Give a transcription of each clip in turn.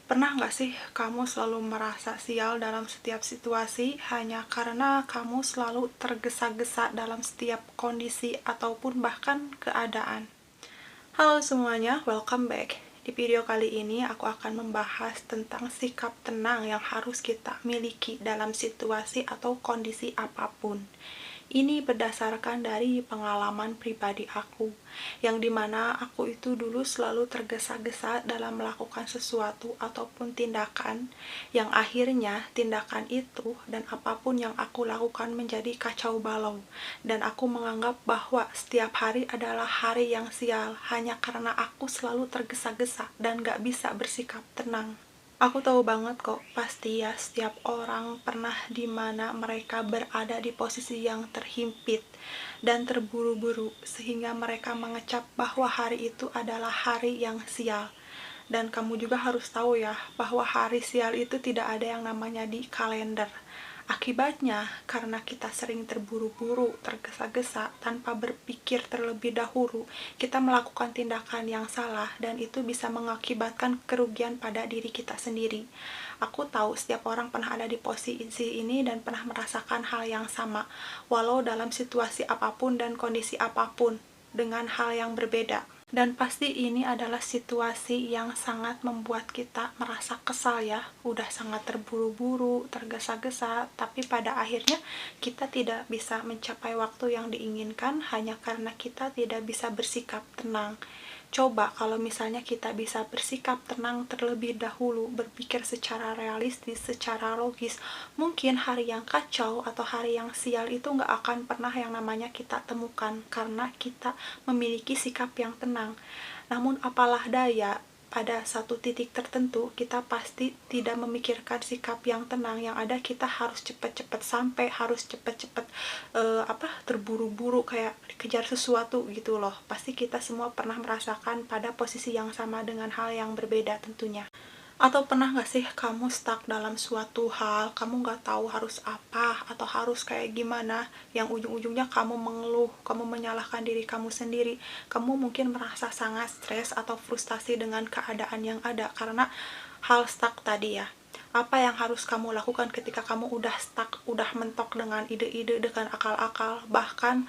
Pernah nggak sih kamu selalu merasa sial dalam setiap situasi hanya karena kamu selalu tergesa-gesa dalam setiap kondisi ataupun bahkan keadaan? Halo semuanya, welcome back. Di video kali ini aku akan membahas tentang sikap tenang yang harus kita miliki dalam situasi atau kondisi apapun. Ini berdasarkan dari pengalaman pribadi aku, yang dimana aku itu dulu selalu tergesa-gesa dalam melakukan sesuatu ataupun tindakan, yang akhirnya tindakan itu dan apapun yang aku lakukan menjadi kacau balau, dan aku menganggap bahwa setiap hari adalah hari yang sial hanya karena aku selalu tergesa-gesa dan gak bisa bersikap tenang. Aku tahu banget kok, pasti ya setiap orang pernah di mana mereka berada di posisi yang terhimpit dan terburu-buru sehingga mereka mengecap bahwa hari itu adalah hari yang sial. Dan kamu juga harus tahu ya, bahwa hari sial itu tidak ada yang namanya di kalender. Akibatnya, karena kita sering terburu-buru, tergesa-gesa, tanpa berpikir terlebih dahulu, kita melakukan tindakan yang salah dan itu bisa mengakibatkan kerugian pada diri kita sendiri. Aku tahu setiap orang pernah ada di posisi ini dan pernah merasakan hal yang sama, walau dalam situasi apapun dan kondisi apapun, dengan hal yang berbeda. Dan pasti ini adalah situasi yang sangat membuat kita merasa kesal ya, udah sangat terburu-buru, tergesa-gesa, tapi pada akhirnya kita tidak bisa mencapai waktu yang diinginkan hanya karena kita tidak bisa bersikap tenang. Coba kalau misalnya kita bisa bersikap tenang terlebih dahulu, berpikir secara realistis, secara logis, mungkin hari yang kacau atau hari yang sial itu nggak akan pernah yang namanya kita temukan karena kita memiliki sikap yang tenang. Namun apalah daya, pada satu titik tertentu kita pasti tidak memikirkan sikap yang tenang, yang ada kita harus cepat-cepat sampai, harus cepat-cepat terburu-buru kayak dikejar sesuatu gitu loh. Pasti kita semua pernah merasakan pada posisi yang sama dengan hal yang berbeda tentunya. Atau pernah gak sih kamu stuck dalam suatu hal, kamu gak tahu harus apa atau harus kayak gimana, yang ujung-ujungnya kamu mengeluh, kamu menyalahkan diri kamu sendiri, kamu mungkin merasa sangat stres atau frustasi dengan keadaan yang ada karena hal stuck tadi ya. Apa yang harus kamu lakukan ketika kamu udah stuck, udah mentok dengan ide-ide, dengan akal-akal, bahkan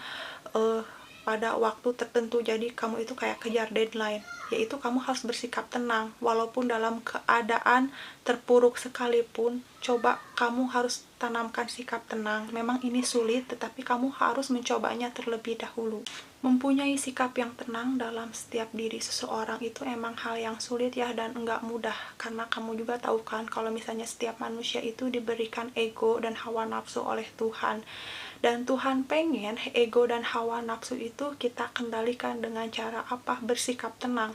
pada waktu tertentu, jadi kamu itu kayak kejar deadline, yaitu kamu harus bersikap tenang walaupun dalam keadaan terpuruk sekalipun. Coba kamu harus tanamkan sikap tenang. Memang ini sulit, tetapi kamu harus mencobanya terlebih dahulu. Mempunyai sikap yang tenang dalam setiap diri seseorang itu emang hal yang sulit ya, dan enggak mudah, karena kamu juga tahu kan kalau misalnya setiap manusia itu diberikan ego dan hawa nafsu oleh Tuhan. Dan Tuhan pengen ego dan hawa nafsu itu kita kendalikan dengan cara apa? Bersikap tenang.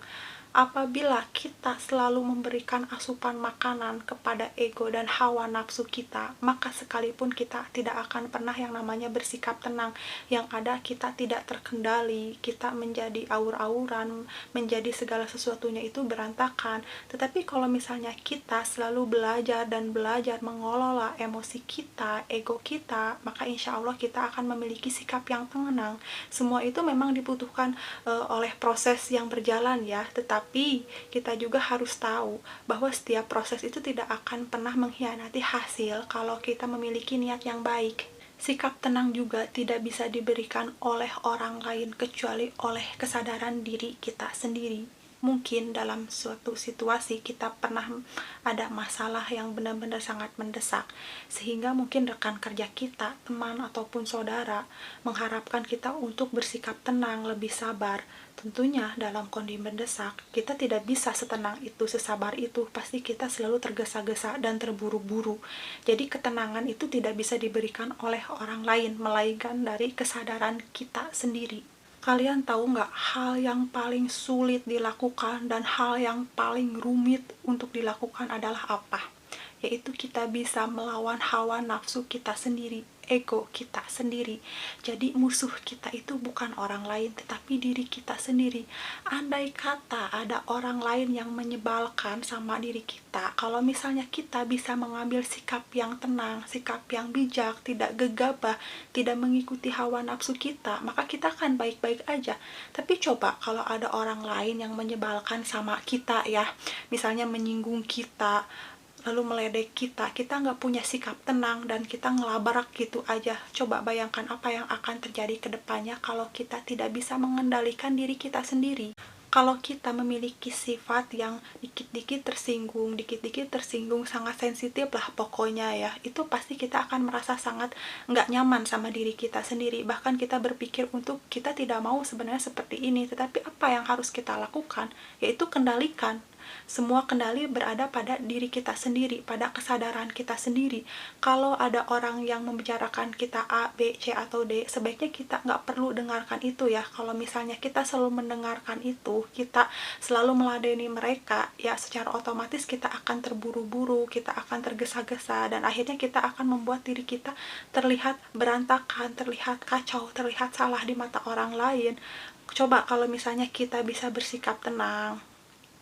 Apabila kita selalu memberikan asupan makanan kepada ego dan hawa nafsu kita, maka sekalipun kita tidak akan pernah yang namanya bersikap tenang. Yang ada kita tidak terkendali, kita menjadi aur-auran, menjadi segala sesuatunya itu berantakan. Tetapi kalau misalnya kita selalu belajar dan belajar mengelola emosi kita, ego kita, maka insya Allah kita akan memiliki sikap yang tenang. Semua itu memang dibutuhkan oleh proses yang berjalan ya, tetapi kita juga harus tahu bahwa setiap proses itu tidak akan pernah mengkhianati hasil kalau kita memiliki niat yang baik. Sikap tenang juga tidak bisa diberikan oleh orang lain kecuali oleh kesadaran diri kita sendiri. Mungkin dalam suatu situasi kita pernah ada masalah yang benar-benar sangat mendesak, sehingga mungkin rekan kerja kita, teman ataupun saudara mengharapkan kita untuk bersikap tenang, lebih sabar. Tentunya dalam kondisi mendesak, kita tidak bisa setenang itu, sesabar itu, pasti kita selalu tergesa-gesa dan terburu-buru. Jadi ketenangan itu tidak bisa diberikan oleh orang lain, melainkan dari kesadaran kita sendiri. Kalian tahu nggak hal yang paling sulit dilakukan dan hal yang paling rumit untuk dilakukan adalah apa? yaitu kita bisa melawan hawa nafsu kita sendiri, ego kita sendiri. Jadi musuh kita itu bukan orang lain, tetapi diri kita sendiri. Andai kata ada orang lain yang menyebalkan sama diri kita, kalau misalnya kita bisa mengambil sikap yang tenang, sikap yang bijak, tidak gegabah, tidak mengikuti hawa nafsu kita, maka kita akan baik-baik aja. Tapi coba kalau ada orang lain yang menyebalkan sama kita ya, misalnya menyinggung kita, lalu meledek kita, kita nggak punya sikap tenang dan kita ngelabrak gitu aja. Coba bayangkan apa yang akan terjadi ke depannya kalau kita tidak bisa mengendalikan diri kita sendiri. Kalau kita memiliki sifat yang dikit-dikit tersinggung, sangat sensitif lah pokoknya ya, itu pasti kita akan merasa sangat nggak nyaman sama diri kita sendiri. Bahkan kita berpikir untuk kita tidak mau sebenarnya seperti ini, tetapi apa yang harus kita lakukan? Yaitu kendalikan. Semua kendali berada pada diri kita sendiri, pada kesadaran kita sendiri. Kalau ada orang yang membicarakan kita A, B, C, atau D, sebaiknya kita nggak perlu dengarkan itu ya. Kalau misalnya kita selalu mendengarkan itu, kita selalu meladeni mereka, ya secara otomatis kita akan terburu-buru, kita akan tergesa-gesa, dan akhirnya kita akan membuat diri kita terlihat berantakan, terlihat kacau, terlihat salah di mata orang lain. Coba kalau misalnya kita bisa bersikap tenang,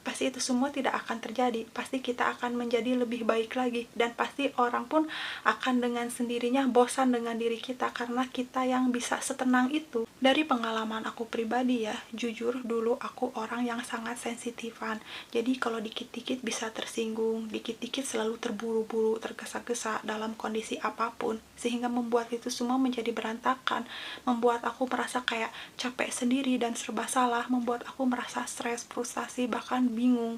pasti itu semua tidak akan terjadi. Pasti kita akan menjadi lebih baik lagi, dan pasti orang pun akan dengan sendirinya bosan dengan diri kita karena kita yang bisa setenang itu. Dari pengalaman aku pribadi ya, jujur dulu aku orang yang sangat sensitifan. Jadi kalau dikit-dikit bisa tersinggung, dikit-dikit selalu terburu-buru, tergesa-gesa dalam kondisi apapun, sehingga membuat itu semua menjadi berantakan, membuat aku merasa kayak capek sendiri dan serba salah, membuat aku merasa stres, frustasi, bahkan bingung.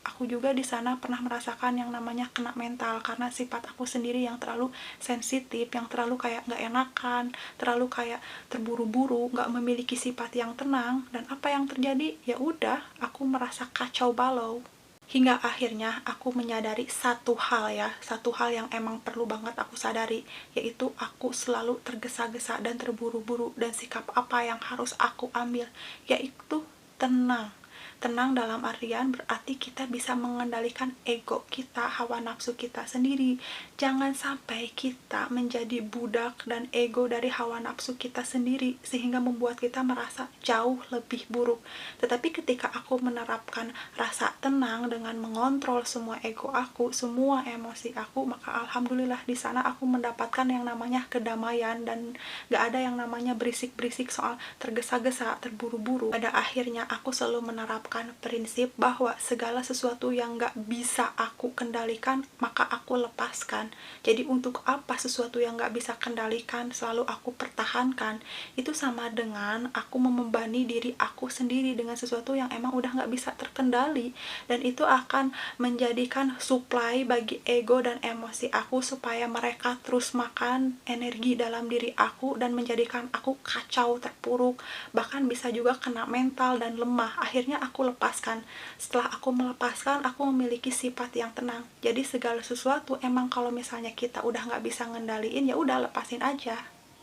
Aku juga di sana pernah merasakan yang namanya kena mental karena sifat aku sendiri yang terlalu sensitif, yang terlalu kayak nggak enakan, terlalu kayak terburu-buru, nggak memiliki sifat yang tenang. Dan apa yang terjadi? Ya udah, aku merasa kacau balau. Hingga akhirnya aku menyadari satu hal ya, satu hal yang emang perlu banget aku sadari, yaitu aku selalu tergesa-gesa dan terburu-buru, dan sikap apa yang harus aku ambil, yaitu tenang. Tenang dalam artian berarti kita bisa mengendalikan ego kita, hawa nafsu kita sendiri. Jangan sampai kita menjadi budak dan ego dari hawa nafsu kita sendiri, sehingga membuat kita merasa jauh lebih buruk. Tetapi ketika aku menerapkan rasa tenang dengan mengontrol semua ego aku, semua emosi aku, maka alhamdulillah di sana aku mendapatkan yang namanya kedamaian, dan gak ada yang namanya berisik-berisik soal tergesa-gesa, terburu-buru. Pada akhirnya aku selalu menerapkan prinsip bahwa segala sesuatu yang gak bisa aku kendalikan, maka aku lepaskan. Jadi untuk apa sesuatu yang gak bisa kendalikan selalu aku pertahankan? Itu sama dengan aku membebani diri aku sendiri dengan sesuatu yang emang udah gak bisa terkendali, dan itu akan menjadikan supply bagi ego dan emosi aku supaya mereka terus makan energi dalam diri aku dan menjadikan aku kacau, terpuruk, bahkan bisa juga kena mental dan lemah. Akhirnya aku lepaskan. Setelah aku melepaskan, aku memiliki sifat yang tenang. Jadi segala sesuatu emang kalau misalnya kita udah nggak bisa ngendaliin, ya udah lepasin aja.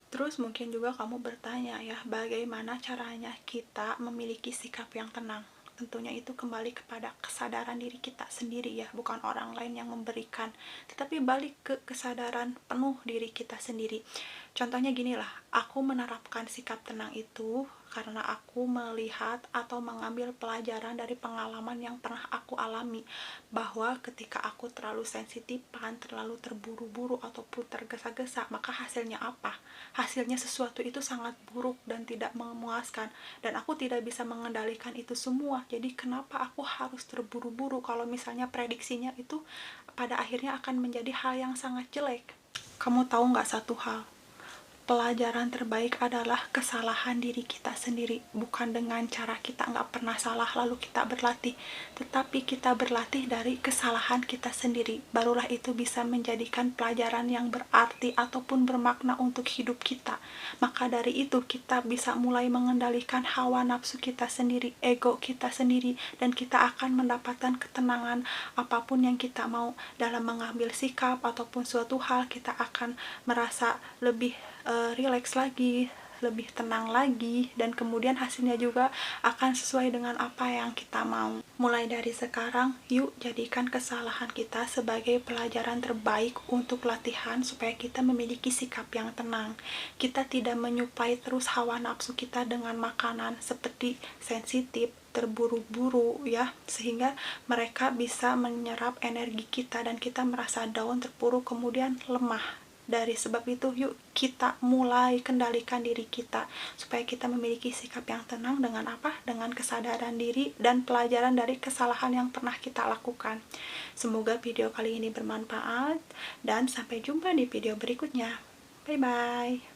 Terus mungkin juga kamu bertanya ya, bagaimana caranya kita memiliki sikap yang tenang? Tentunya itu kembali kepada kesadaran diri kita sendiri ya, bukan orang lain yang memberikan, tetapi balik ke kesadaran penuh diri kita sendiri. Contohnya ginilah, aku menerapkan sikap tenang itu karena aku melihat atau mengambil pelajaran dari pengalaman yang pernah aku alami, bahwa ketika aku terlalu sensitifan, terlalu terburu-buru ataupun tergesa-gesa, maka hasilnya apa? Hasilnya sesuatu itu sangat buruk dan tidak memuaskan, dan aku tidak bisa mengendalikan itu semua. Jadi kenapa aku harus terburu-buru kalau misalnya prediksinya itu pada akhirnya akan menjadi hal yang sangat jelek? Kamu tahu nggak satu hal? Pelajaran terbaik adalah kesalahan diri kita sendiri, bukan dengan cara kita nggak pernah salah lalu kita berlatih, tetapi kita berlatih dari kesalahan kita sendiri. Barulah itu bisa menjadikan pelajaran yang berarti ataupun bermakna untuk hidup kita. Maka dari itu kita bisa mulai mengendalikan hawa nafsu kita sendiri, ego kita sendiri, dan kita akan mendapatkan ketenangan apapun yang kita mau dalam mengambil sikap ataupun suatu hal. Kita akan merasa lebih rileks lagi, lebih tenang lagi, dan kemudian hasilnya juga akan sesuai dengan apa yang kita mau. Mulai dari sekarang, yuk jadikan kesalahan kita sebagai pelajaran terbaik untuk latihan supaya kita memiliki sikap yang tenang. Kita tidak menyuplai terus hawa nafsu kita dengan makanan seperti sensitif, terburu-buru ya, sehingga mereka bisa menyerap energi kita dan kita merasa down, terpuruk, kemudian lemah. Dari sebab itu, yuk kita mulai kendalikan diri kita supaya kita memiliki sikap yang tenang dengan apa? Dengan kesadaran diri dan pelajaran dari kesalahan yang pernah kita lakukan. Semoga video kali ini bermanfaat dan sampai jumpa di video berikutnya. Bye bye.